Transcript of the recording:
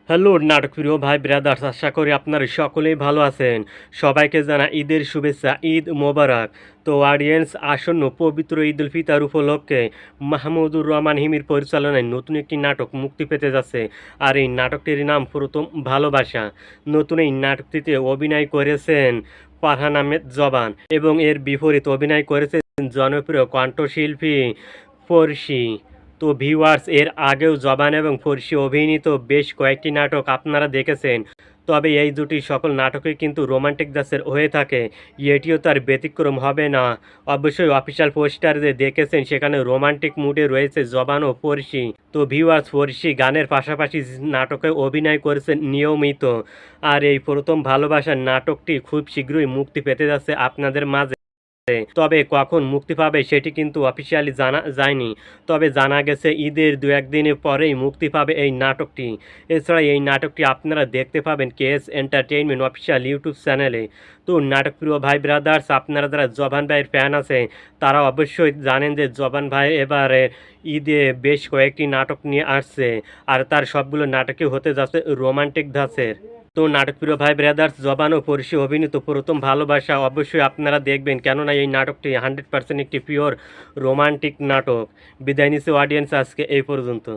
Hello নাটক প্রিয় ভাই ব্রাদার্স, আশা করি আপনারা সকলেই ভালো আছেন। সবাইকে জানা ঈদের শুভেচ্ছা, ঈদ মোবারক। তো অডিয়েন্স, আসন্ন পবিত্র ঈদ উল ফিতর উপলক্ষে মাহমুদুর রহমান হিমির পরিচালনায় নতুন একটি নাটক মুক্তি পেতে যাচ্ছে। আর এই নাটকটির নাম প্রথম ভালোবাসা। নতুন এই নাটকটিতে অভিনয় করেছেন ফারহান আহমেদ জবান এবং এর বিপরীত অভিনয় করেছেন জনপ্রিয় কণ্ঠশিল্পী ফরশি। তো ভিউয়ার্স, এর আগেও জবান এবং ফরশি অভিনীত বেশ কয়েকটি নাটক আপনারা দেখেছেন, তবে এই দুটি সকল নাটকই কিন্তু রোমান্টিক ধাঁচের হয়ে থাকে। এটিও তার ব্যতিক্রম হবে না। অবশ্যই অফিসিয়াল পোস্টার যে দেখেছেন সেখানে রোমান্টিক মুডে রয়েছে জবান ও ফরশি। তো ভিউয়ার্স, ফরশি গানের পাশাপাশি নাটকে অভিনয় করেছেন নিয়মিত। আর এই প্রথম ভালোবাসার নাটকটি খুব শীঘ্রই মুক্তি পেতে যাচ্ছে আপনাদের মাঝে। তবে কখন মুক্তি পাবে সেটি কিন্তু অফিসিয়ালি জানা যায়নি। তবে জানা গেছে ঈদের দু একদিনের পরেই মুক্তি পাবে এই নাটকটি। এছাড়া এই নাটকটি আপনারা দেখতে পাবেন কেএস এন্টারটেইনমেন্ট অফিসিয়াল ইউটিউব চ্যানেলে। তো নাটক প্রিয় ভাই ব্রাদার্স, আপনারা যারা জবান ভাইয়ের ফ্যান আছে তারা অবশ্যই জানেন যে জবান ভাই এবারে ঈদে বেশ কয়েকটি নাটক নিয়ে আসছে। আর তার সবগুলো নাটকই হতে যাচ্ছে রোমান্টিক ধাঁচের। তো নাটকপ্রিয় ভাই ব্রাদার্স, জবান ও পরশি অভিনীত প্রথম ভালোবাসা অবশ্যই আপনারা দেখবেন, কেননা এই নাটকটি 100% একটি পিওর রোমান্টিক নাটক। বিদায় নিচ্ছে অডিয়েন্স, আজকে এই পর্যন্ত।